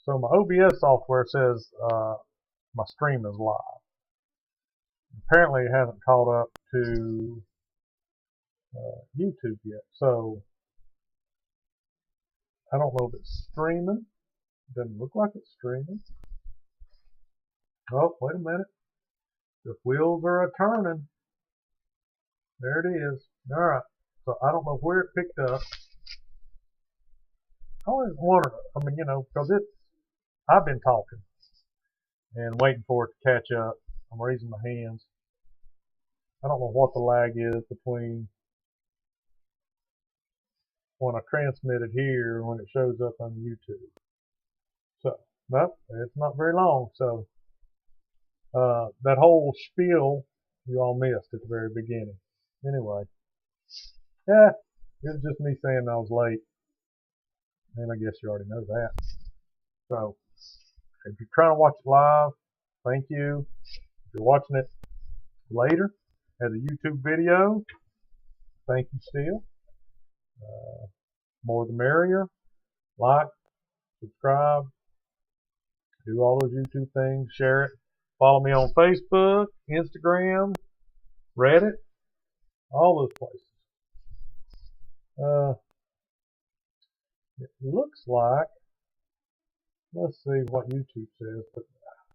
So my OBS software says my stream is live. Apparently it hasn't caught up to YouTube yet. So I don't know if it's streaming. Doesn't look like it's streaming. Oh, wait a minute. The wheels are a-turning. There it is. All right. So I don't know where it picked up. I always wonder, because I've been talking and waiting for it to catch up. I'm raising my hands. I don't know what the lag is between when I transmit it here and when it shows up on YouTube. So, no, it's not very long. So, that whole spiel you all missed at the very beginning. Anyway, yeah, it was just me saying I was late. And I guess you already know that. So, if you're trying to watch it live, thank you. If you're watching it later as a YouTube video, thank you still. More the merrier. Like, subscribe, do all those YouTube things, share it. Follow me on Facebook, Instagram, Reddit, all those places. It looks like, let's see what YouTube says, but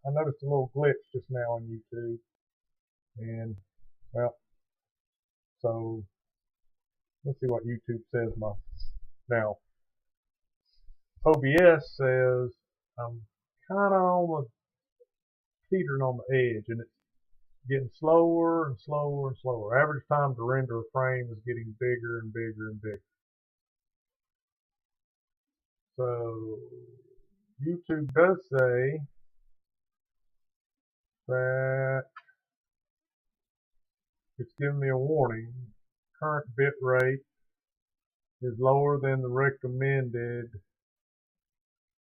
I noticed a little glitch just now on YouTube. And, well, so let's see what YouTube says. Now, OBS says I'm kind of on the teetering on the edge, and it's getting slower and slower and slower. Average time to render a frame is getting bigger and bigger and bigger. So YouTube does say that it's giving me a warning. Current bit rate is lower than the recommended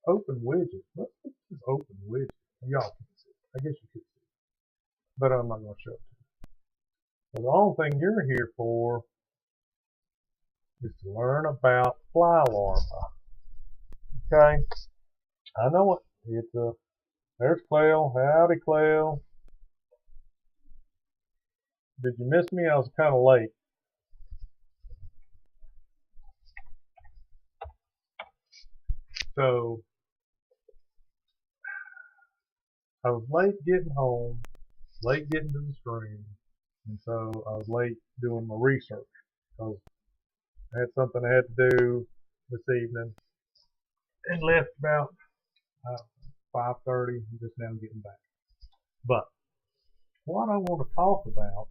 open widget. Let's put this open widget. Y'all can see it. I guess you could see it. But I'm not going to show it to you. Well, the only thing you're here for is to learn about fly larvae. Okay? I know it. There's Clell. Howdy, Clell. Did you miss me? I was kind of late. So, I was late getting home, late getting to the stream, and so I was late doing my research because I had something I had to do this evening and left about 5:30, just now getting back. But what I want to talk about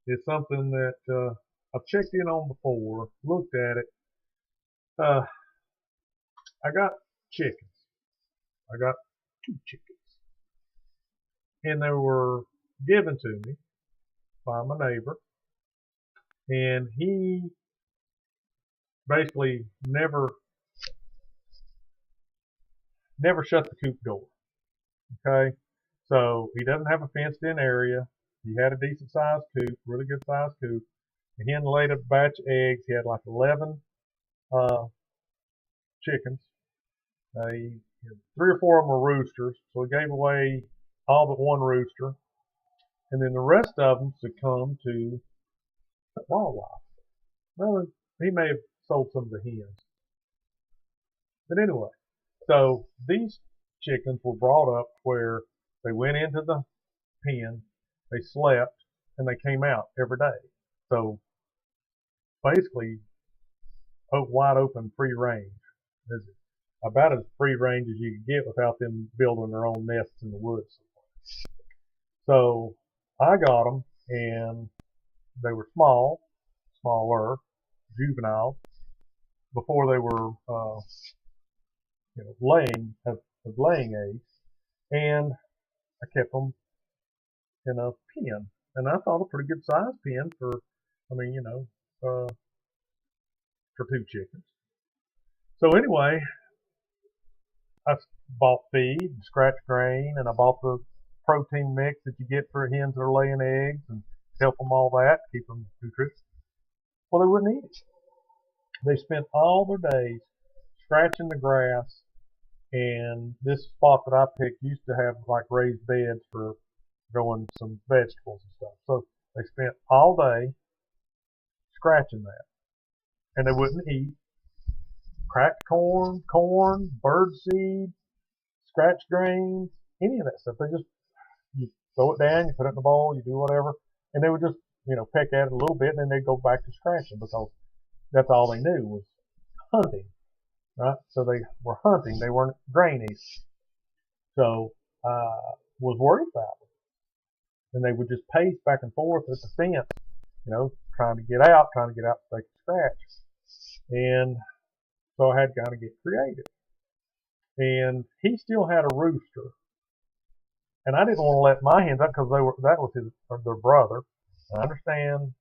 is something that I've checked in on before, looked at it. I got chickens. I got 2 chickens. And they were given to me by my neighbor. And he basically never shut the coop door. Okay? So he doesn't have a fenced in area. He had a decent sized coop, really good sized coop. The hen laid a batch of eggs. He had like 11 chickens. 3 or 4 of them were roosters, so he gave away all but 1 rooster, and then the rest of them succumbed to wildlife. Well, he may have sold some of the hens, but anyway, so these chickens were brought up where they went into the pen, they slept, and they came out every day. So basically, wide open, free range. About as free range as you could get without them building their own nests in the woods. So I got them, and they were smaller, juvenile, before they were laying eggs, and I kept them in a pen, and I thought a pretty good size pen for 2 chickens. So anyway, I bought feed, scratch grain, and I bought the protein mix that you get for hens that are laying eggs and help them all that, keep them nutritious. Well, they wouldn't eat it. They spent all their days scratching the grass And this spot that I picked used to have like raised beds for growing some vegetables and stuff. So they spent all day scratching that, and they wouldn't eat cracked corn, bird seed, scratch grains, any of that stuff. They just, you throw it down, you put it in the bowl, you do whatever, and they would just, peck at it a little bit, and then they'd go back to scratching because that's all they knew was hunting, right? So they were hunting. They weren't grain eaters. So I was worried about them. And they would just pace back and forth at the fence, trying to get out so they could scratch. And so I had to kind of get creative. And he still had a rooster. And I didn't want to let my hens out because that was their brother. I understand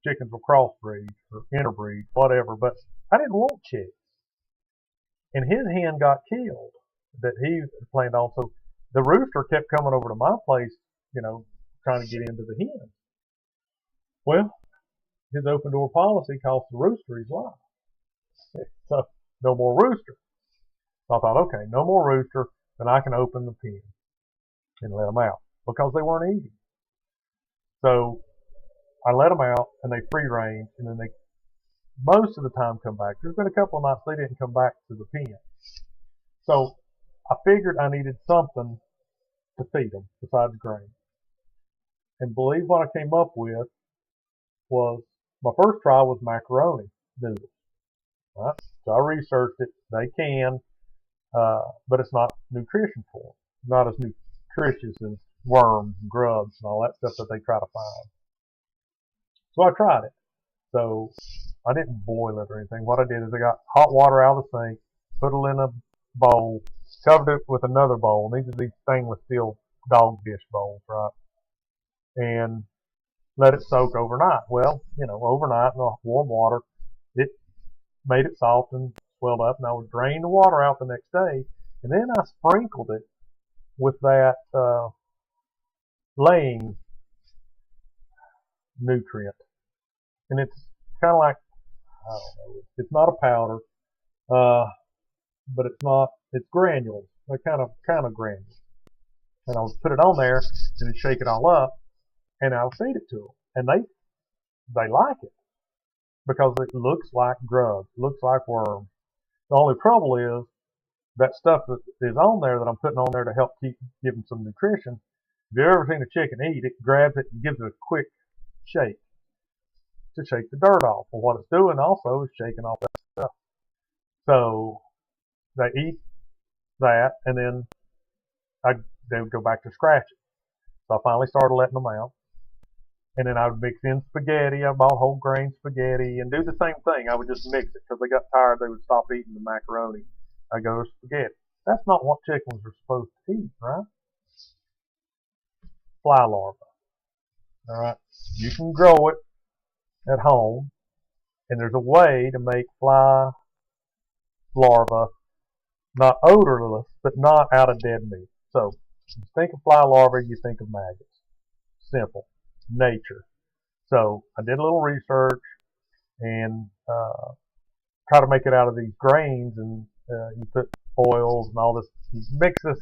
chickens will crossbreed or interbreed, whatever, but I didn't want chicks. And his hen got killed that he planned on. So the rooster kept coming over to my place, trying to get into the hens. Well, his open door policy cost the rooster his life. So no more rooster. So I thought, okay, no more rooster, then I can open the pen and let them out because they weren't eating. So I let them out and they free range, and then they most of the time come back. There's been a couple of nights they didn't come back to the pen. So I figured I needed something to feed them besides grain. And believe what I came up with was, my first try was macaroni noodles. Right? So I researched it. They can, but it's not nutrition for them. Not as nutritious as worms and grubs and all that stuff that they try to find. So I tried it. So I didn't boil it or anything. What I did is I got hot water out of the sink, put it in a bowl, covered it with another bowl. These are these stainless steel dog dish bowls, right? And let it soak overnight. Well, overnight in the warm water, it made it soft and swelled up, and I would drain the water out the next day, and then I sprinkled it with that laying nutrient. And it's kind of like, I don't know, it's not a powder, but it's granules. They're kind of granules. And I would put it on there and then shake it all up, and I would feed it to them. And they like it because it looks like grubs, looks like worms. The only trouble is that stuff that is on there that I'm putting on there to help give them some nutrition. If you've ever seen a chicken eat, it grabs it and gives it a quick shake to shake the dirt off. Well, what it's doing also is shaking off that stuff. So they eat that, and then they would go back to scratching. So I finally started letting them out. And then I would mix in spaghetti. I bought whole grain spaghetti and do the same thing. I would just mix it because they got tired. They would stop eating the macaroni. I go to spaghetti. That's not what chickens are supposed to eat, right? Fly larvae. All right. You can grow it at home, and there's a way to make fly larvae not odorless, but not out of dead meat. So you think of fly larvae, you think of maggots. Simple. Nature. So I did a little research and try to make it out of these grains, and you put oils and all this. You mix this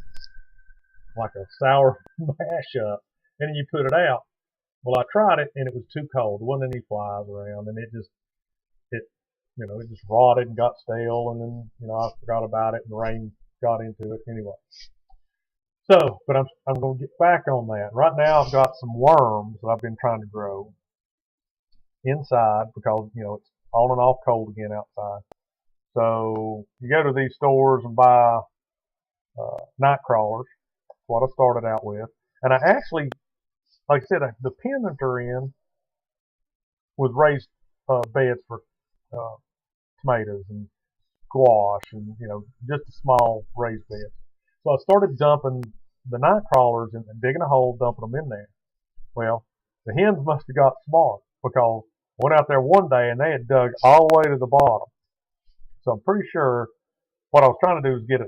like a sour mash up, and then you put it out. Well, I tried it and it was too cold. There wasn't any flies around, and it just rotted and got stale, and then I forgot about it, and the rain got into it anyway. So, but I'm going to get back on that. Right now I've got some worms that I've been trying to grow inside because, it's on and off cold again outside. So you go to these stores and buy night crawlers. That's what I started out with. And I actually, like I said, the pen that they're in was raised beds for tomatoes and squash and, just a small raised bed. So I started dumping the night crawlers and digging a hole, dumping them in there. Well, the hens must have got smart because I went out there one day and they had dug all the way to the bottom. So I'm pretty sure what I was trying to do was get a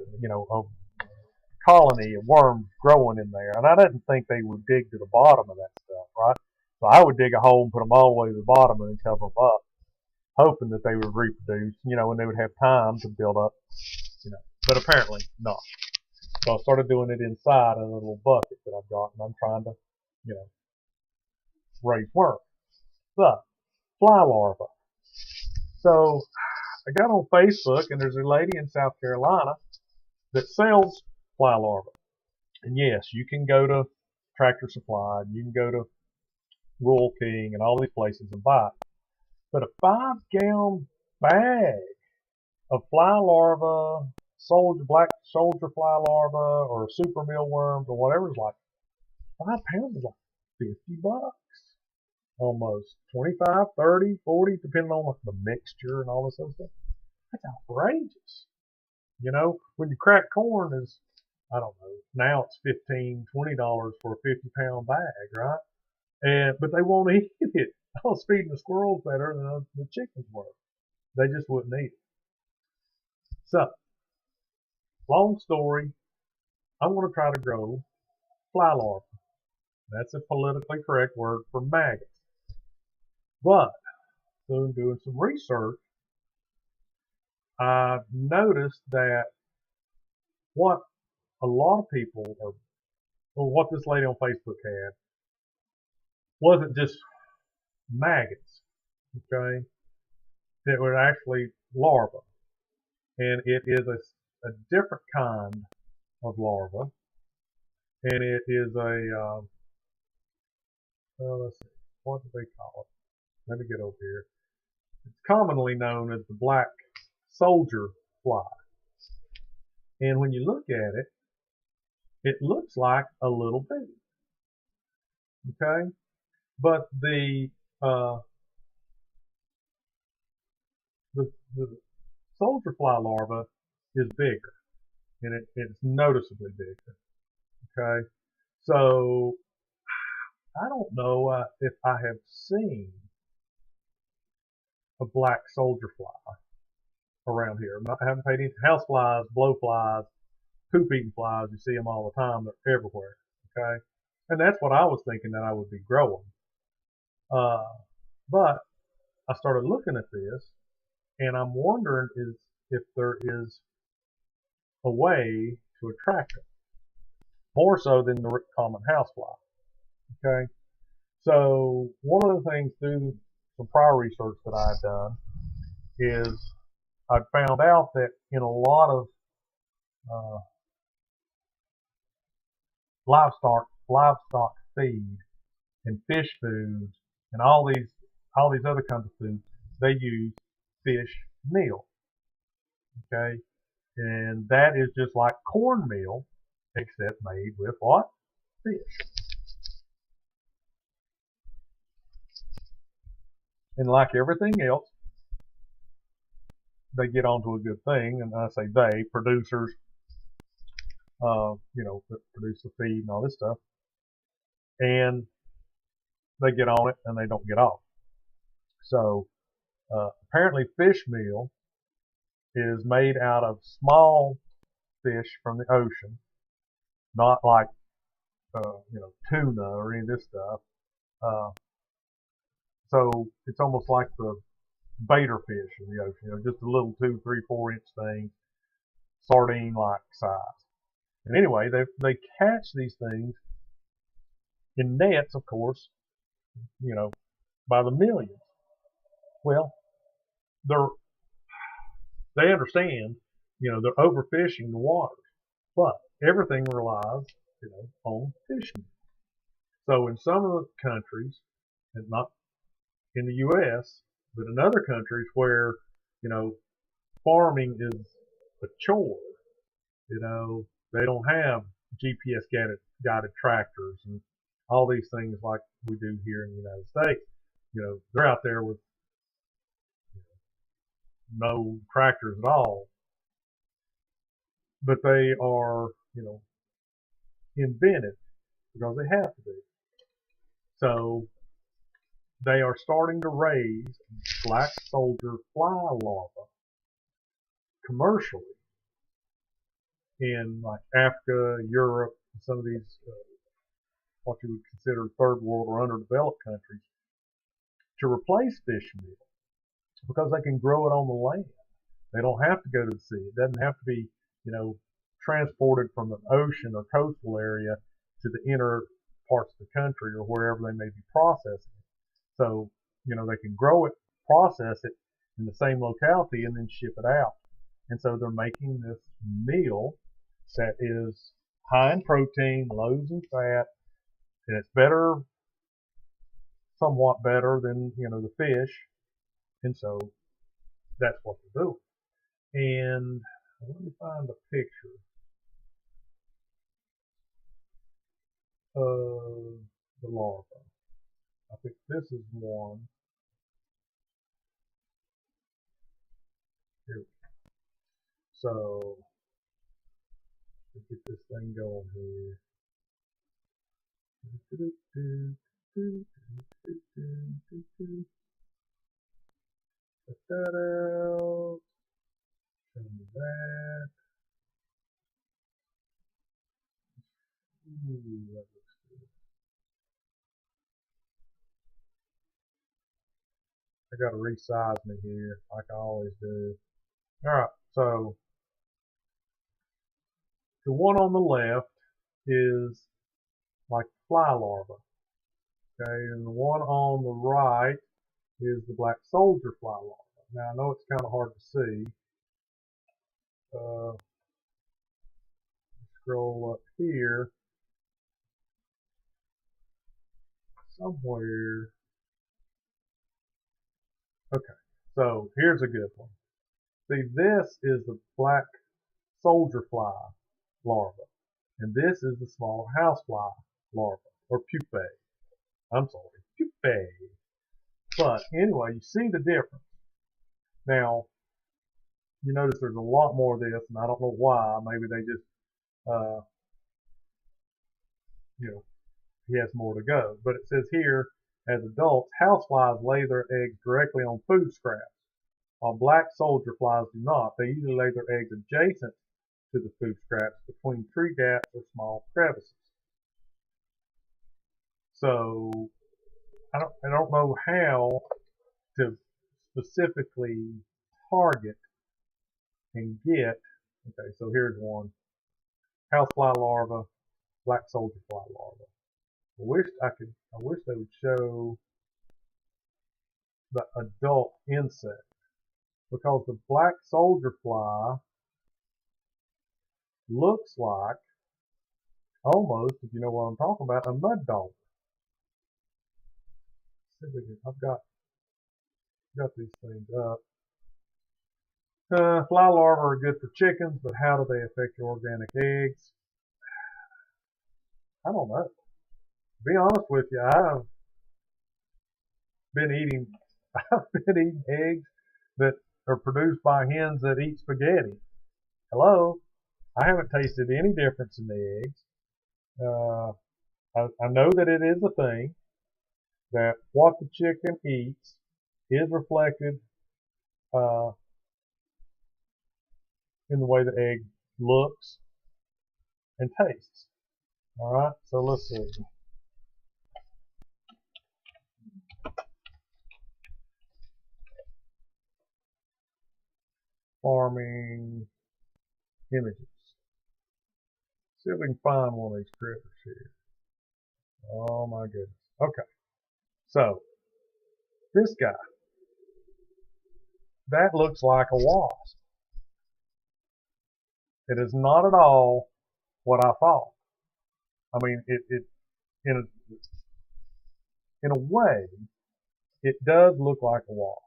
colony of worms growing in there. And I didn't think they would dig to the bottom of that stuff, right? So I would dig a hole and put them all the way to the bottom and then cover them up, hoping that they would reproduce, and they would have time to build up, but apparently not. So I started doing it inside a little bucket that I've got, and I'm trying to, you know, raise worms. So, fly larvae. So I got on Facebook, and there's a lady in South Carolina that sells fly larvae. And yes, you can go to Tractor Supply, and you can go to Rural King, and all these places and buy it. But a 5-gallon bag of fly larvae, black soldier fly larvae, or super mealworms, or whatever is like 5 pounds is like $50 almost. 25, 30, 40, depending on the mixture and all this other stuff. That's outrageous. You know, when you crack corn is, I don't know, now it's $15, $20 for a 50-pound bag, right? But they won't eat it. I was feeding the squirrels better than the chickens were. They just wouldn't eat it. So, long story, I'm going to try to grow fly larvae. That's a politically correct word for maggots. But, through doing some research, I noticed that what a lot of people, or what this lady on Facebook had, wasn't just maggots, okay? It was actually larvae. And it is a different kind of larva. And it is a, let's see, what do they call it? Let me get over here. It's commonly known as the black soldier fly. And when you look at it, it looks like a little bee. Okay? But the soldier fly larva is bigger, and it's noticeably bigger. Okay? So, I don't know if I have seen a black soldier fly around here. I haven't paid any house flies, blowflies, poop-eating flies. You see them all the time. They're everywhere. Okay? And that's what I was thinking that I would be growing. But I started looking at this, and I'm wondering if there is a way to attract them, more so than the common housefly. Okay, so one of the things through some prior research that I had done is I found out that in a lot of livestock feed and fish foods and all these other kinds of foods, they use fish meal. Okay, and that is just like cornmeal, except made with what? Fish. And like everything else, they get onto a good thing, and I say they, producers, you know, that produce the feed and all this stuff, and they get on it and they don't get off. So apparently fish meal is made out of small fish from the ocean, not like you know, tuna or any of this stuff. So it's almost like the baiter fish in the ocean, you know, just a little 2, 3, 4-inch thing, sardine-like size. And anyway, they catch these things in nets, of course, you know, by the millions. Well, they understand, you know, they're overfishing the waters, but everything relies, you know, on fishing. So in some of the countries, and not in the U.S., but in other countries where, you know, farming is a chore, you know, they don't have GPS guided tractors and all these things like we do here in the United States. You know, they're out there with no tractors at all, but they are, you know, invented because they have to be. So they are starting to raise black soldier fly larvae commercially in like Africa, Europe, some of these what you would consider third world or underdeveloped countries, to replace fish meal because they can grow it on the land. They don't have to go to the sea. It doesn't have to be, transported from the ocean or coastal area to the inner parts of the country or wherever they may be processing it. So, they can grow it, process it in the same locality, and then ship it out. And so they're making this meal that is high in protein, low in fat, and it's better, somewhat better than, the fish. And so that's what they're doing. And let me find a picture of the larva. I think this is one. Here. So let's get this thing going here. Put that out. Show me that. Ooh, that looks good. I gotta resize me here, like I always do. Alright, so the one on the left is like fly larva. Okay, and the one on the right is the black soldier fly larva. Now I know it's kind of hard to see. Scroll up here somewhere. Okay, so here's a good one. See, this is the black soldier fly larva, and this is the smaller housefly larva, or pupae. I'm sorry, pupae. But anyway, you see the difference. Now, you notice there's a lot more of this, and I don't know why. Maybe they just, he has more to go. But it says here, as adults, houseflies lay their eggs directly on food scraps, while black soldier flies do not. They usually lay their eggs adjacent to the food scraps between tree gaps or small crevices. So I don't know how to specifically target and get. Okay, so here's one: housefly larva, black soldier fly larva. I wish they would show the adult insect, because the black soldier fly looks like, almost, if you know what I'm talking about, a mud dog. I've got these things up. Fly larvae are good for chickens, but how do they affect your organic eggs? I don't know. To be honest with you, I've been eating eggs that are produced by hens that eat spaghetti. Hello? I haven't tasted any difference in the eggs. I know that it is a thing, that what the chicken eats is reflected in the way the egg looks and tastes. Alright, so let's see. Farming images. See if we can find one of these critters here. Oh my goodness. Okay. So, this guy. That looks like a wasp. It is not at all what I thought. I mean, in a way, it does look like a wasp.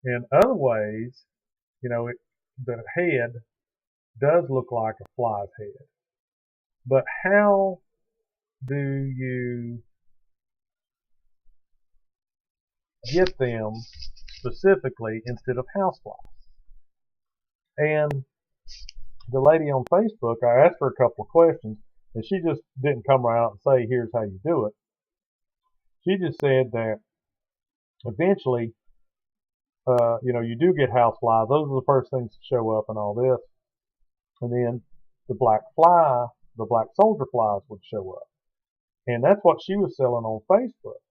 In other ways, the head does look like a fly's head. But how do you get them specifically instead of houseflies? And the lady on Facebook, I asked her a couple of questions, and she just didn't come right out and say, here's how you do it. She just said that eventually, you do get houseflies. Those are the first things to show up and all this. And then the black soldier flies would show up. And that's what she was selling on Facebook.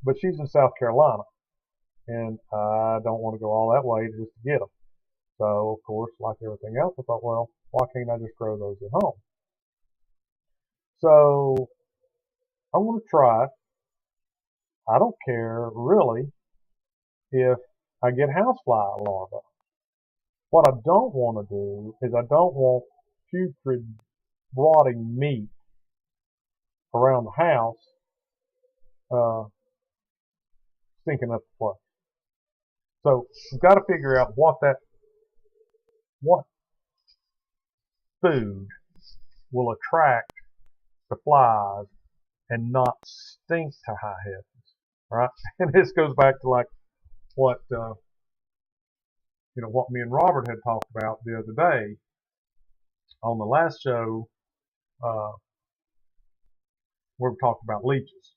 But she's in South Carolina. And I don't want to go all that way just to get them. So, of course, like everything else, I thought, well, why can't I just grow those at home? So, I'm going to try it. I don't care, really, if I get housefly larvae. What I don't want to do is I don't want putrid, rotting meat around the house uh, stinking up the place. So we've got to figure out what food will attract the flies and not stink to high heavens, right? And this goes back to like what what me and Robert had talked about the other day on the last show. Where we talked about leeches.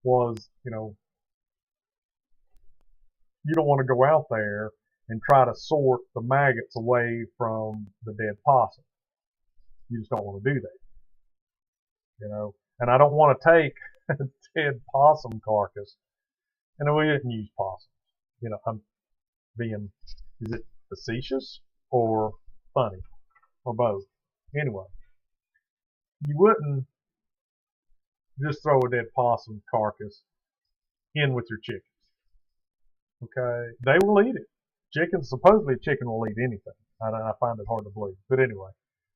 Was you don't want to go out there and try to sort the maggots away from the dead possum. You just don't want to do that, And I don't want to take a dead possum carcass, and we didn't use possums. I'm being, is it facetious or funny or both? Anyway, you wouldn't just throw a dead possum carcass in with your chickens. Okay, they will eat it. Supposedly chicken will eat anything. I find it hard to believe. But anyway,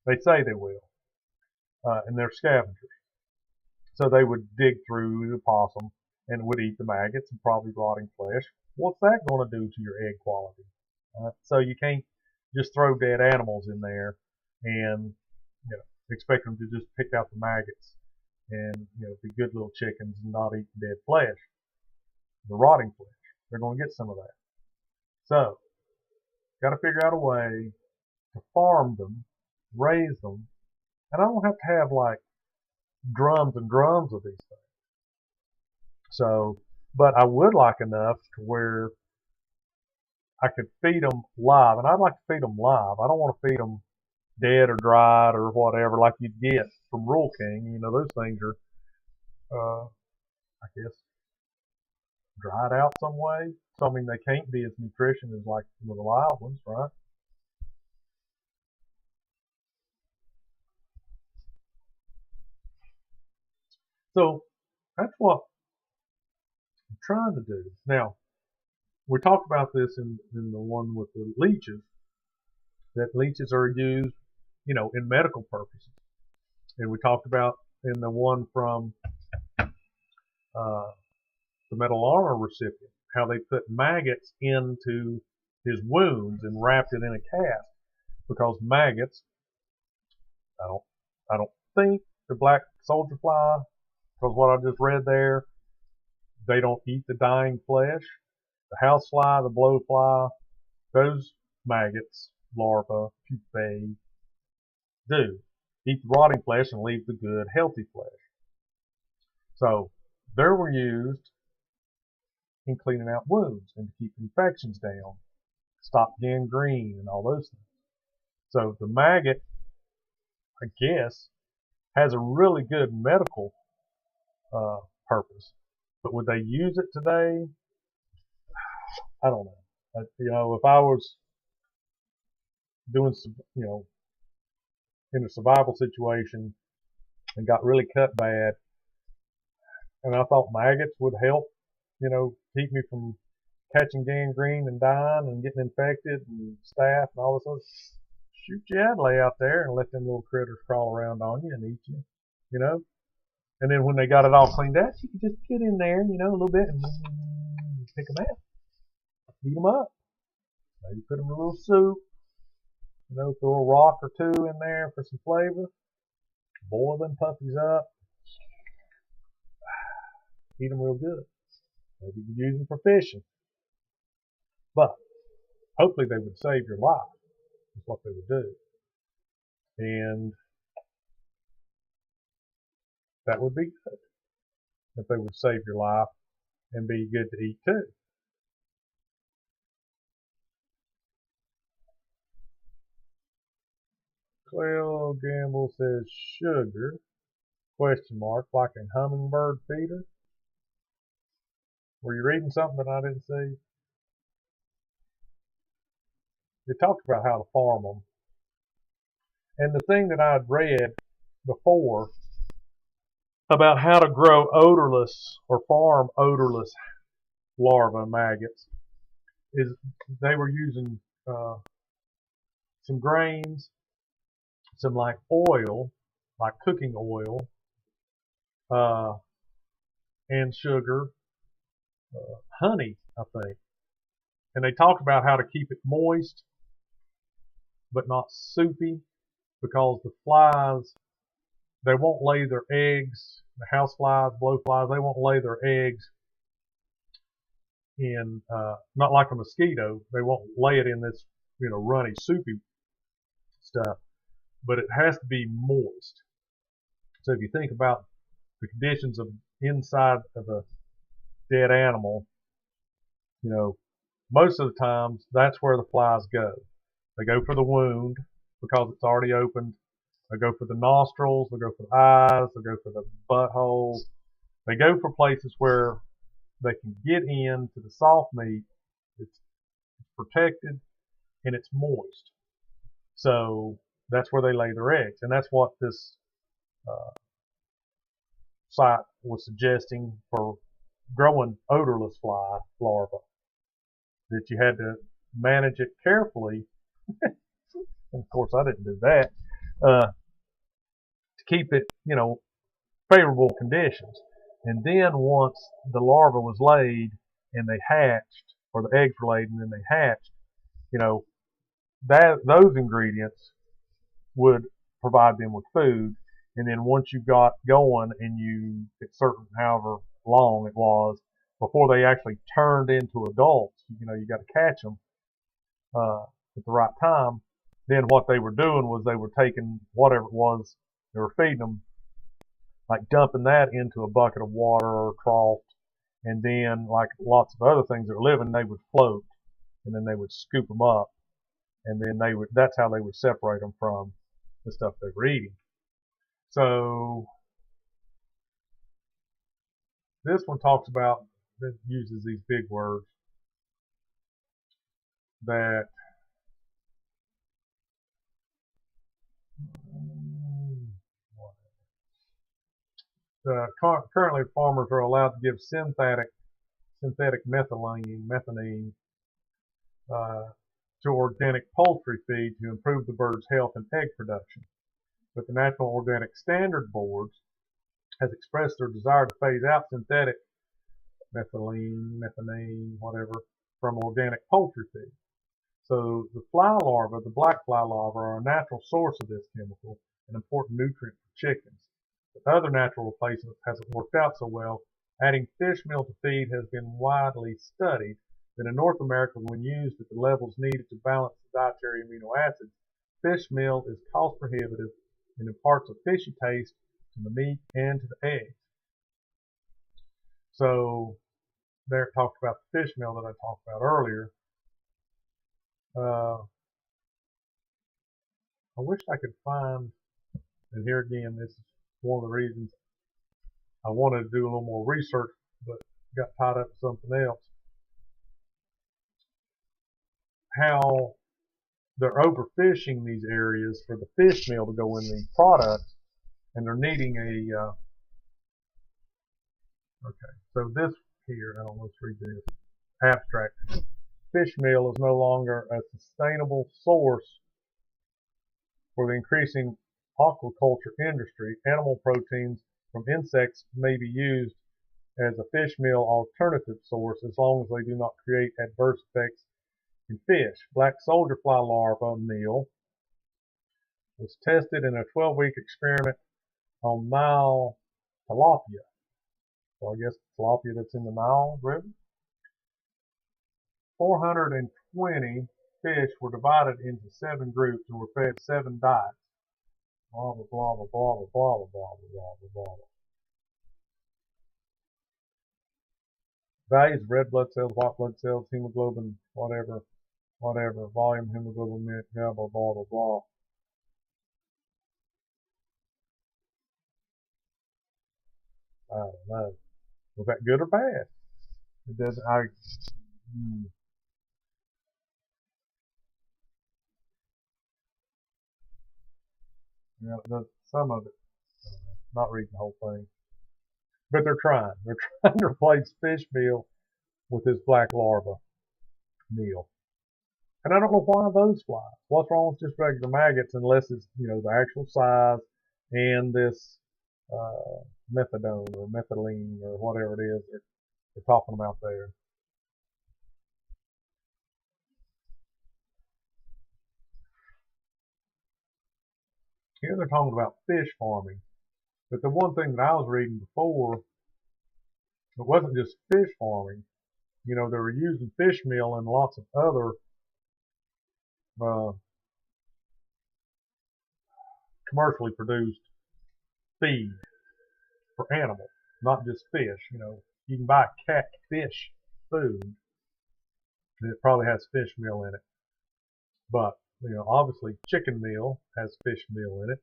they say they will. And they're scavengers. So they would dig through the possum and would eat the maggots and probably rotting flesh. What's that going to do to your egg quality? So you can't just throw dead animals in there and expect them to just pick out the maggots and be good little chickens and not eat dead flesh, the rotting flesh. They're going to get some of that. So, got to figure out a way to farm them, raise them, and I don't have to have like drums and drums of these things. So, but I would like enough to where I could feed them live, and I'd like to feed them live. I don't want to feed them dead or dried or whatever like you'd get from Rural King. Those things are, I guess, dried out some way. So, I mean, they can't be as nutritious as like some of the live ones, right? So, that's what I'm trying to do. Now, we talked about this in the one with the leeches, that leeches are used, in medical purposes. And we talked about in the one from the Medal of Honor recipient, how they put maggots into his wounds and wrapped it in a cast, because maggots, I don't think the black soldier fly, because what I just read there, they don't eat the dying flesh. The housefly, the blowfly, those maggots, larvae, pupae, do eat the rotting flesh and leave the good, healthy flesh. So they were used in cleaning out wounds and to keep infections down, stop gangrene and all those things. So the maggot, I guess, has a really good medical purpose. But would they use it today? I don't know. If I was doing some, in a survival situation and got really cut bad, and I thought maggots would help, keep me from catching gangrene and dying and getting infected and staph and all this other, shoot, I'd lay out there and let them little critters crawl around on you and eat you, And then when they got it all cleaned out, you could just get in there, a little bit and pick them out, heat them up, maybe put them in a little soup, throw a rock or two in there for some flavor, boil them puppies up, eat them real good. Maybe you could use them for fishing. But hopefully they would save your life, is what they would do. And that would be good, if they would save your life and be good to eat too. Clell Gamble says sugar, question mark, like a hummingbird feeder. Were you reading something that I didn't see? it talks about how to farm them. And the thing that I'd read before about how to grow odorless or farm odorless larvae maggots is they were using some grains, some like oil, like cooking oil, and sugar, honey, I think. And they talked about how to keep it moist but not soupy, because the flies, they won't lay their eggs, the house flies, blowflies, they won't lay their eggs in, not like a mosquito, they won't lay it in this, runny, soupy stuff, but it has to be moist. So if you think about the conditions of inside of a dead animal, most of the times that's where the flies go. They go for the wound because it's already opened. They go for the nostrils. They go for the eyes. They go for the butthole. They go for places where they can get into the soft meat. It's protected and it's moist. So that's where they lay their eggs. And that's what this site was suggesting for growing odorless fly larvae. That you had to manage it carefully. And of course, I didn't do that. To keep it, favorable conditions. And then once the larva was laid and they hatched, or the eggs were laid and then they hatched, those ingredients would provide them with food. And then once you got going and it's certain however long it was before they actually turned into adults, you got to catch them at the right time. Then what they were doing was they were taking whatever it was they were feeding them, like dumping that into a bucket of water or a trough, and then like lots of other things that are living, they would float, and then they would scoop them up, and then that's how they would separate them from the stuff they were eating. So this one talks about, it uses these big words, that currently farmers are allowed to give synthetic methanine to organic poultry feed to improve the bird's health and egg production. But the National Organic Standard Board has expressed their desire to phase out synthetic methanine, whatever, from organic poultry feed. So the fly larvae, the black fly larvae, are a natural source of this chemical, an important nutrient for chickens. But other natural replacements hasn't worked out so well. Adding fish meal to feed has been widely studied, that in North America, when used at the levels needed to balance the dietary amino acids, fish meal is cost prohibitive and imparts a fishy taste to the meat and to the eggs. So there it talked about the fish meal that I talked about earlier. I wish I could find, and here again, this is one of the reasons I wanted to do a little more research, but got tied up with something else. How they're overfishing these areas for the fish meal to go in the products, and they're needing a, okay, so this here, let's read this, abstract. Fish meal is no longer a sustainable source for the increasing aquaculture industry. Animal proteins from insects may be used as a fish meal alternative source as long as they do not create adverse effects in fish. Black soldier fly larva meal was tested in a 12-week experiment on Nile tilapia. So I guess tilapia that's in the Nile River. 420 fish were divided into 7 groups and were fed 7 diets. Blah, blah, blah, blah, blah, blah, blah, blah, blah, blah, blah. Values of red blood cells, white blood cells, hemoglobin, whatever, volume, hemoglobin, blah, blah, blah, blah, blah. I don't know. Was that good or bad? It doesn't, You know, some of it, not reading the whole thing. But they're trying. They're trying to replace fish meal with this black larva meal. And I don't know why those fly. What's wrong with just regular maggots unless it's, you know, the actual size and this methadone or methylene or whatever it is they're talking about there. Here they're talking about fish farming. But the one thing that I was reading before, it wasn't just fish farming. You know, they were using fish meal and lots of other commercially produced feed for animals, not just fish. You know, you can buy catfish food, and it probably has fish meal in it. But, you know, obviously chicken meal has fish meal in it.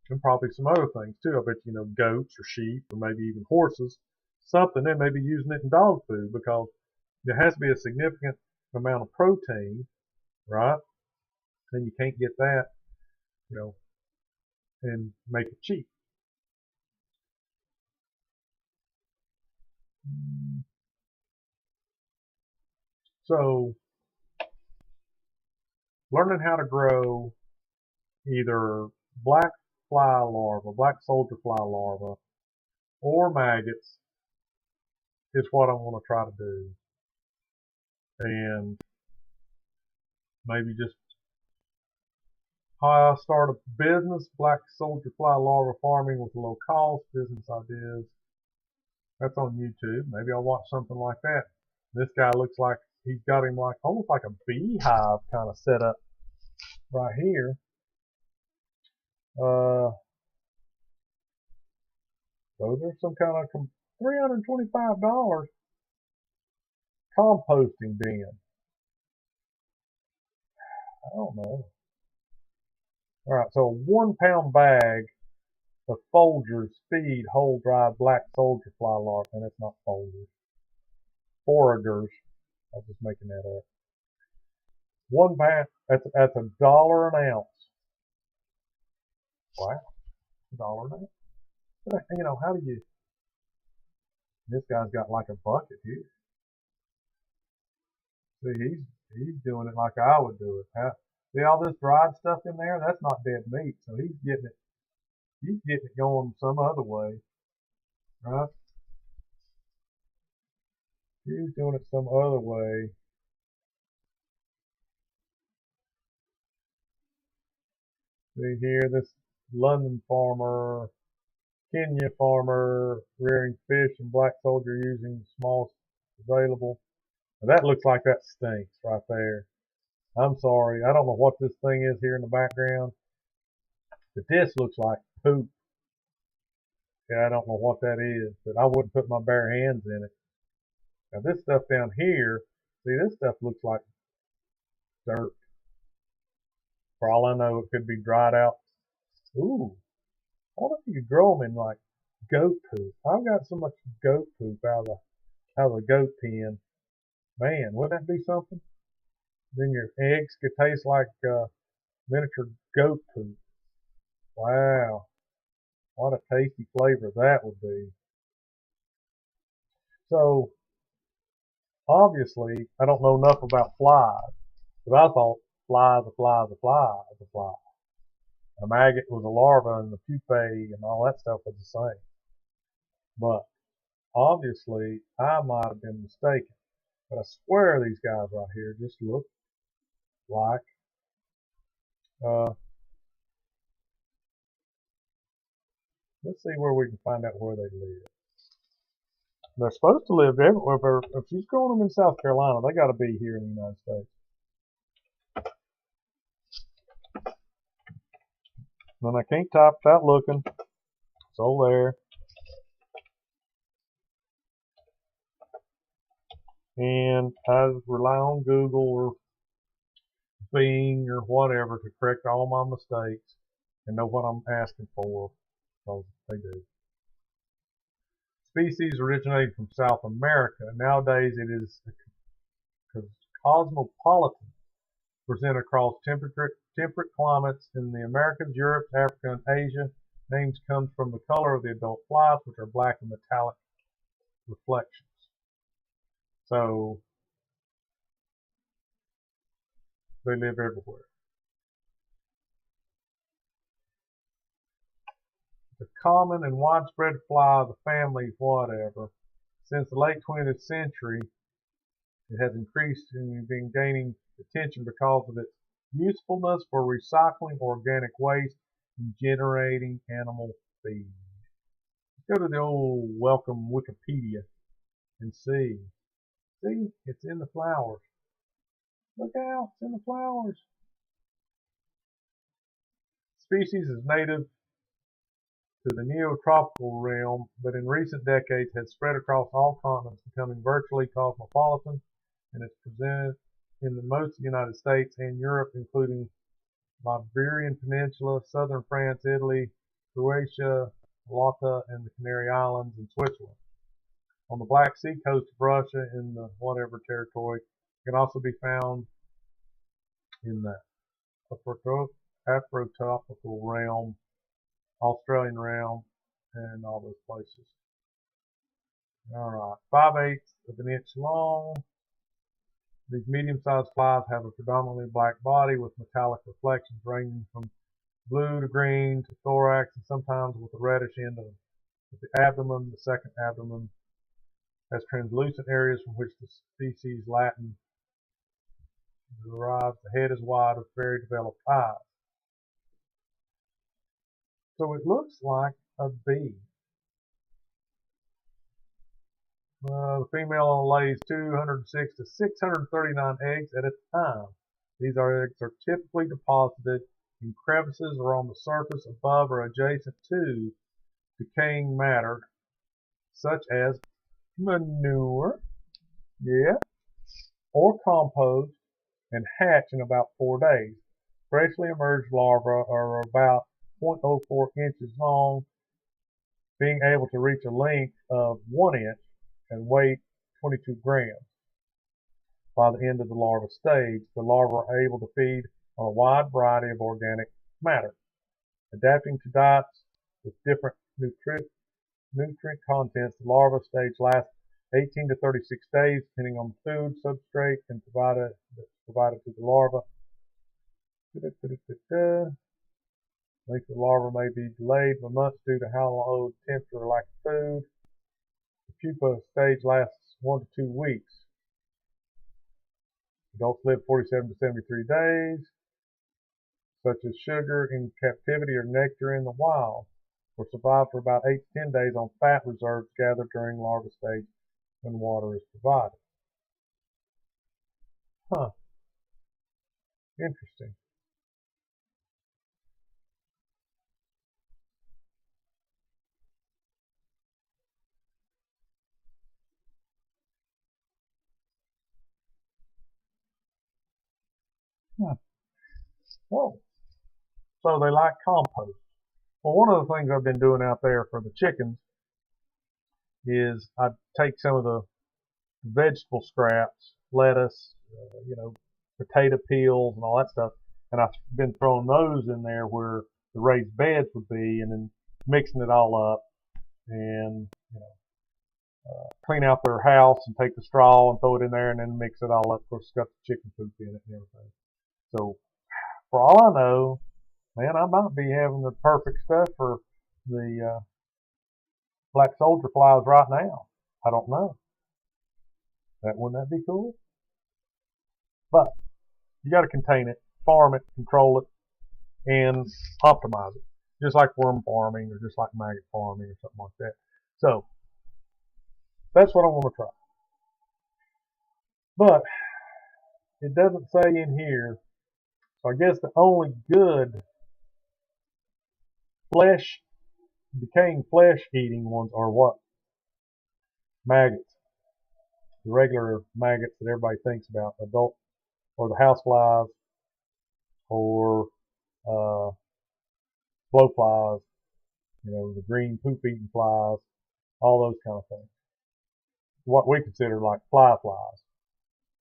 And probably some other things too. I bet, you know, goats or sheep or maybe even horses, something, they may be using it in dog food because there has to be a significant amount of protein, right? And you can't get that, you know, and make it cheap. So, learning how to grow either black fly larva, black soldier fly larva, or maggots is what I'm going to try to do. And maybe just how I start a business, black soldier fly larva farming with low cost, business ideas. That's on YouTube. Maybe I'll watch something like that. This guy looks like he's got him like almost like a beehive kind of set up right here. Those are some kind of $325 composting bin. I don't know. All right, so a 1 pound bag of Folgers feed whole dried black soldier fly larvae, and it's not Folgers. Foragers. I was just making that up. 1 pound, that's $1 an ounce. Wow, $1 an ounce. But, you know, how do you? This guy's got like a bucket here. See, he's doing it like I would do it. See all this dried stuff in there? That's not dead meat, so he's getting it going some other way, right? He's doing it some other way. See here, this London farmer, Kenya farmer, rearing fish and black soldier using the smallest available. Now that looks like that stinks right there. I'm sorry, I don't know what this thing is here in the background, but this looks like poop. Yeah, I don't know what that is, but I wouldn't put my bare hands in it. Now this stuff down here, see, this stuff looks like dirt. For all I know, it could be dried out. Ooh, I wonder if you could grow them in like goat poop. I've got so much goat poop out of the goat pen. Man, wouldn't that be something? Then your eggs could taste like miniature goat poop. Wow, what a tasty flavor that would be. So, obviously, I don't know enough about flies. But I thought flies, a fly, a fly, a fly. A maggot was a larva and the pupae and all that stuff was the same. But obviously, I might have been mistaken. But I swear these guys right here just look like let's see where we can find out where they live. They're supposed to live everywhere. If she's growing them in South Carolina, they got to be here in the United States. And I can't type without looking. It's over there. And I rely on Google or Bing or whatever to correct all my mistakes and know what I'm asking for, because they do. Species originated from South America. Nowadays it is cosmopolitan, present across temperate climates in the Americas, Europe, Africa, and Asia. Names come from the color of the adult flies, which are black and metallic reflections. So they live everywhere. The common and widespread fly of the family, whatever. Since the late 20th century, it has increased and been gaining attention because of its usefulness for recycling organic waste and generating animal feed. Let's go to the old welcome Wikipedia and see. See, it's in the flowers. Look out, it's in the flowers. Species is native to the neotropical realm, but in recent decades has spread across all continents, becoming virtually cosmopolitan, and is presented in most of the United States and Europe, including Iberian Peninsula, southern France, Italy, Croatia, Malta, and the Canary Islands, and Switzerland. On the Black Sea coast of Russia, in the whatever territory, it can also be found in the Afrotropical realm, Australian realm, and all those places. Alright, 5/8 of an inch long. These medium-sized flies have a predominantly black body with metallic reflections ranging from blue to green to thorax, and sometimes with a reddish end of them. With the abdomen, the second abdomen has translucent areas from which the species Latin derives. The head is wide with very developed eyes. So it looks like a bee. The female lays 206 to 639 eggs at a time. These eggs are typically deposited in crevices or on the surface above or adjacent to decaying matter, such as manure, or compost, and hatch in about 4 days. Freshly emerged larvae are about 0.04 inches long, being able to reach a length of 1 inch and weight 22 grams. By the end of the larva stage, the larvae are able to feed on a wide variety of organic matter, adapting to diets with different nutrient contents. The larva stage lasts 18 to 36 days, depending on the food substrate that's provided to the larva. Length of the larva may be delayed by months due to how low the temperature or lack of food. The pupa stage lasts 1 to 2 weeks. Adults live 47 to 73 days, such as sugar in captivity or nectar in the wild, or survive for about 8 to 10 days on fat reserves gathered during larva stage when water is provided. Huh. Interesting. Whoa. So they like compost. Well, one of the things I've been doing out there for the chickens is I take some of the vegetable scraps, lettuce, potato peels and all that stuff, and I've been throwing those in there where the raised beds would be, and then mixing it all up, and clean out their house and take the straw and throw it in there, and then mix it all up. Of course, it's got the chicken poop in it and everything. So for all I know, man, I might be having the perfect stuff for the black soldier flies right now. I don't know. Wouldn't that be cool? But you got to contain it, farm it, control it, and optimize it, just like worm farming or just like maggot farming or something like that. So that's what I want to try. But it doesn't say in here, so I guess the only good decaying flesh eating ones are what? Maggots. The regular maggots that everybody thinks about, adult, or the house flies, or blowflies, the green poop eating flies, all those kind of things. What we consider like flies.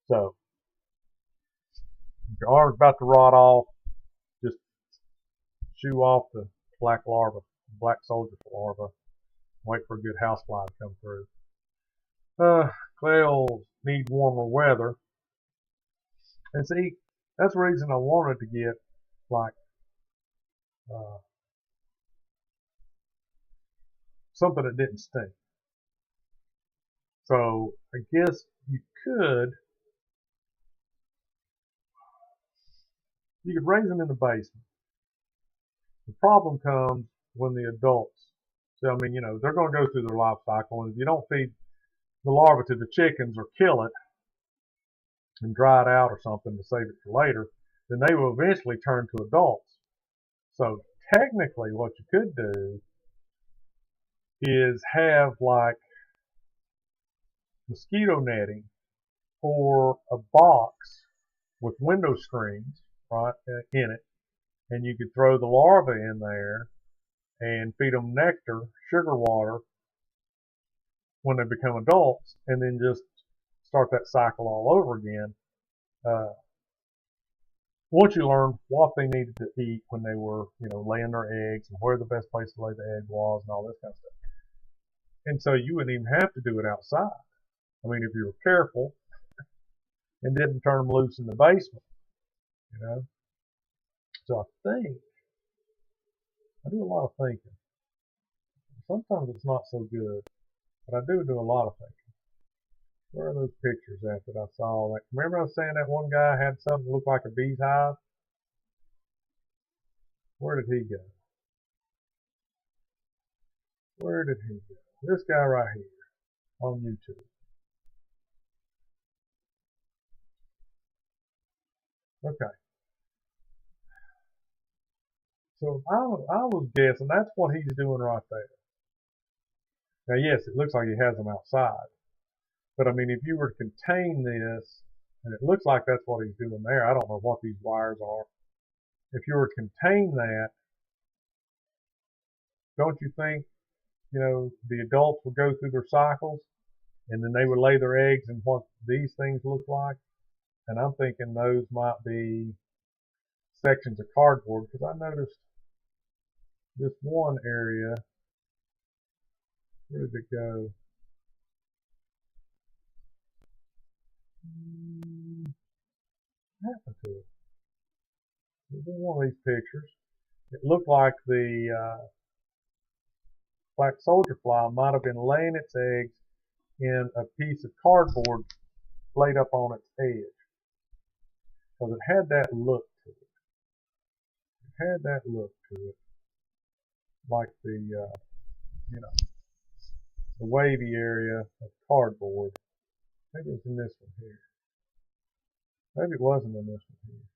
So if your arm's about to rot off, shoo off the black soldier larva, wait for a good housefly to come through. Quails need warmer weather. And see, that's the reason I wanted to get like something that didn't stink. So I guess you could raise them in the basement. The problem comes when the adults, so I mean, they're going to go through their life cycle, and if you don't feed the larva to the chickens or kill it and dry it out or something to save it for later, then they will eventually turn to adults. So technically what you could do is have like mosquito netting or a box with window screens, right, in it, and you could throw the larvae in there and feed them nectar, sugar water when they become adults, and then just start that cycle all over again. Once you learn what they needed to eat when they were, laying their eggs and where the best place to lay the egg was and all this kind of stuff. And so you wouldn't even have to do it outside. I mean, if you were careful and didn't turn them loose in the basement, So I think, I do a lot of thinking. Sometimes it's not so good, but I do a lot of thinking. Where are those pictures at that I saw? Like, remember I was saying that one guy had something that looked like a bee's hive? Where did he go? Where did he go? This guy right here on YouTube. Okay. So I was guessing that's what he's doing right there. Now, yes, it looks like he has them outside. But, I mean, if you were to contain this, and it looks like that's what he's doing there. I don't know what these wires are. If you were to contain that, don't you think, the adults would go through their cycles, and then they would lay their eggs in what these things look like? And I'm thinking those might be sections of cardboard, because I noticed this one area. Where did it go? What happened to it? It was in one of these pictures. It looked like the black soldier fly might have been laying its eggs in a piece of cardboard laid up on its edge. Because it had that look to it. It had that look to it. Like the, the wavy area of cardboard. Maybe it was in this one here. Maybe it wasn't in this one here.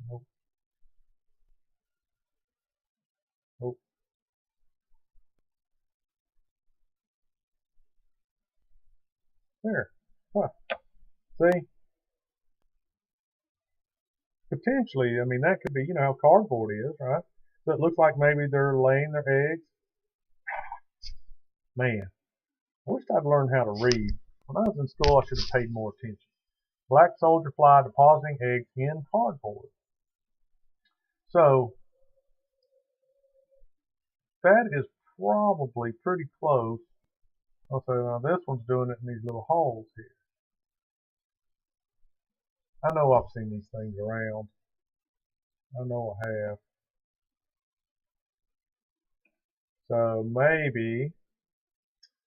Nope. Nope. There. Huh. See? Potentially, I mean, that could be, how cardboard is, right? So it looks like maybe they're laying their eggs. Man, I wish I'd learned how to read. When I was in school, I should have paid more attention. Black soldier fly depositing eggs in cardboard. So that is probably pretty close. Also, now this one's doing it in these little holes here. I know I've seen these things around. I know I have. So maybe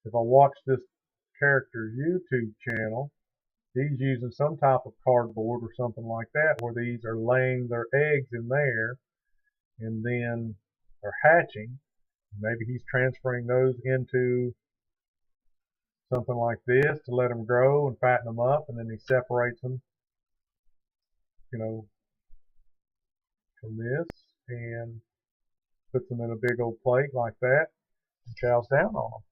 if I watch this character's YouTube channel, he's using some type of cardboard or something like that, where these are laying their eggs in there and then they're hatching. Maybe he's transferring those into something like this to let them grow and fatten them up, and then he separates them, from this and puts them in a big old plate like that and chows down on them.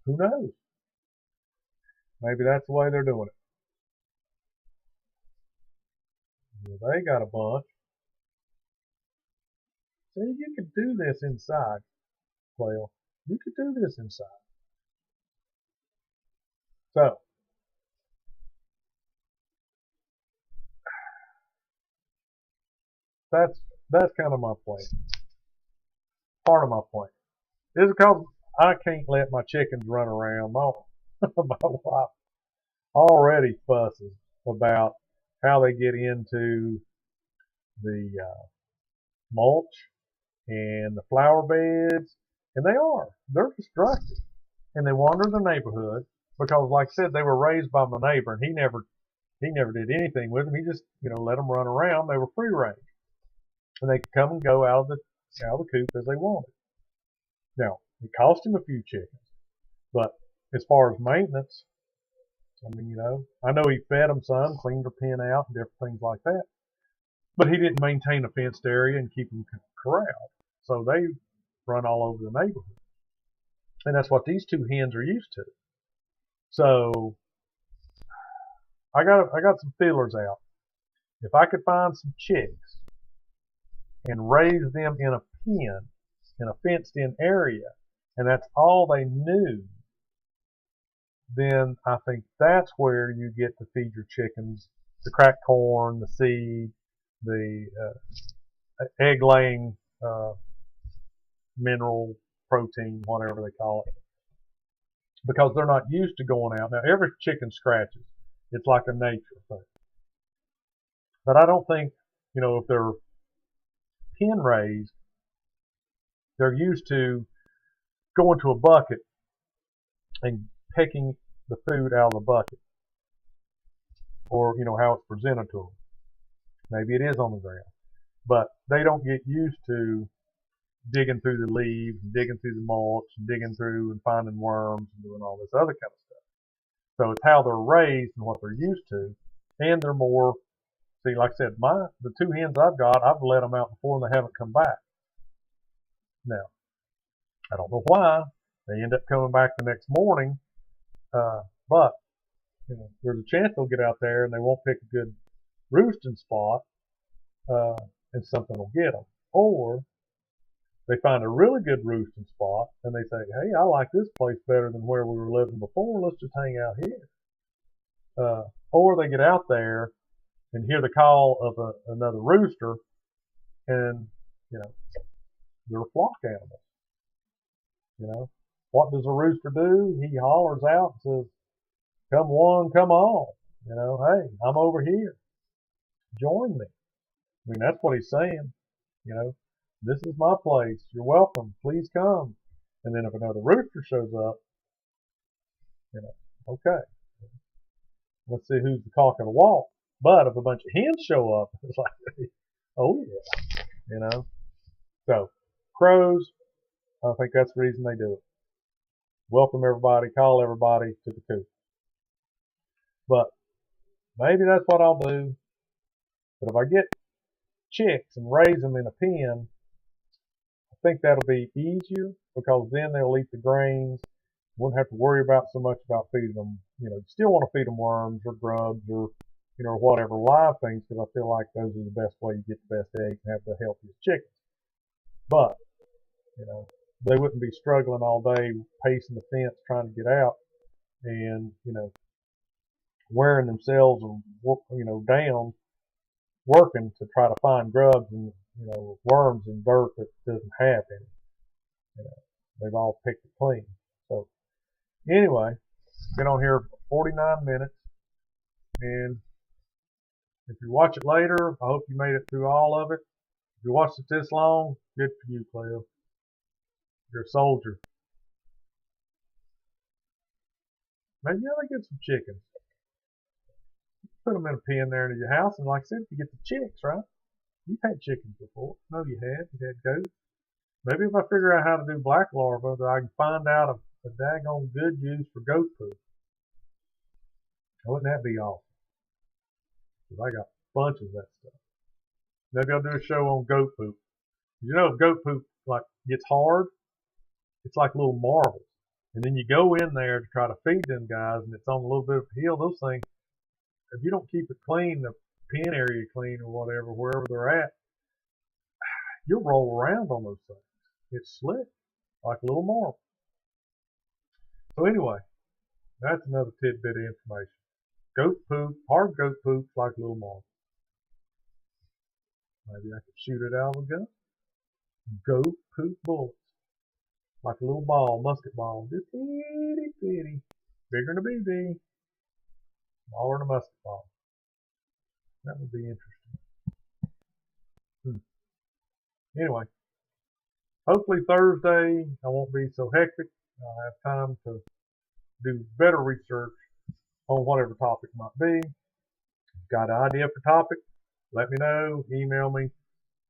Who knows? Maybe that's the way they're doing it. Well, they got a bunch. See, you could do this inside, Quail. You could do this inside. So that's kind of my plan. Part of my plan is because I can't let my chickens run around. My wife already fusses about how they get into the mulch and the flower beds, and they're destructive, and they wander the neighborhood because, like I said, they were raised by my neighbor, and he never did anything with them. He just let them run around. They were free range, and they could come and go out of the coop as they wanted. Now it cost him a few chickens, but as far as maintenance, I mean, I know he fed them some, cleaned their pen out, and different things like that. But he didn't maintain a fenced area and keep them corralled. So they run all over the neighborhood. And that's what these two hens are used to. So I got some feelers out. If I could find some chicks and raise them in a pen, in a fenced-in area, and that's all they knew, then I think that's where you get to feed your chickens the cracked corn, the seed, the egg-laying mineral, protein, whatever they call it, because they're not used to going out. Now, every chicken scratches. It's like a nature thing. But I don't think, if they're pen raised, they're used to going to a bucket and picking the food out of the bucket, or how it's presented to them. Maybe it is on the ground, but they don't get used to digging through the leaves, and digging through the mulch, and digging through and finding worms and doing all this other kind of stuff. So it's how they're raised and what they're used to, and they're more. See, like I said, the two hens I've got, I've let them out before and they haven't come back. Now, I don't know why. They end up coming back the next morning, but there's a chance they'll get out there and they won't pick a good roosting spot, and something will get them. Or they find a really good roosting spot and they say, hey, I like this place better than where we were living before. Let's just hang out here. Or they get out there and hear the call of another rooster, and they're flock animals. What does a rooster do? He hollers out and says, come one, come all. Hey, I'm over here. Join me. I mean, that's what he's saying. This is my place. You're welcome. Please come. And then if another rooster shows up, okay, let's see who's the cock of the walk. But if a bunch of hens show up, it's like, oh yeah, So crows, I think that's the reason they do it. Welcome everybody, call everybody to the coop. But maybe that's what I'll do. But if I get chicks and raise them in a pen, I think that'll be easier, because then they'll eat the grains. Won't have to worry about so much about feeding them. You still want to feed them worms or grubs or whatever live things, because I feel like those are the best way you get the best eggs and have the healthiest chickens. But they wouldn't be struggling all day pacing the fence trying to get out, and wearing themselves down working to try to find grubs and worms and dirt that doesn't have any. They've all picked it clean. So anyway, been on here for 49 minutes, and if you watch it later, I hope you made it through all of it. If you watched it this long, good for you, Cleo. You're a soldier. Maybe you ought to get some chickens. Put them in a pen there in your house, and like I said, you get the chicks, right? You've had chickens before. No, you had. You had goats. Maybe if I figure out how to do black larvae, that I can find out a daggone good use for goat poop. Wouldn't that be awesome? Because I got bunches of that stuff. Maybe I'll do a show on goat poop. If goat poop gets hard, it's like little marbles. And then you go in there to try to feed them guys, and it's on a little bit of a hill. Those things, if you don't keep it clean, the pen area clean or whatever, wherever they're at, you'll roll around on those things. It's slick, like a little marble. So anyway, That's another tidbit of information. Goat poop, hard goat poop's like a little marble. Maybe I could shoot it out of a gun. Goat poop bullets. Like a little ball, musket ball. Just itty bitty. Bigger than a BB. Smaller than a musket ball. That would be interesting. Anyway, hopefully Thursday I won't be so hectic. I'll have time to do better research on whatever topic might be. Got an idea for topic? Let me know. Email me.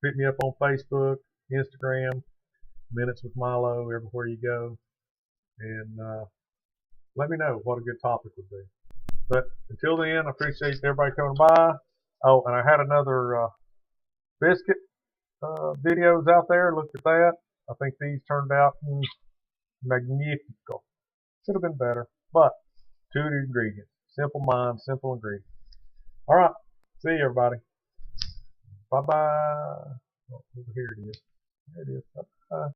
Pick me up on Facebook, Instagram, Minutes with Milo, everywhere you go. And let me know what a good topic would be. But until then, I appreciate everybody coming by. Oh, and I had another biscuit videos out there. Look at that. I think these turned out magnifico. Should have been better, but 2 ingredients. Simple mind, simple ingredients. All right. See you, everybody. Bye-bye. Oh, over here it is. There it is.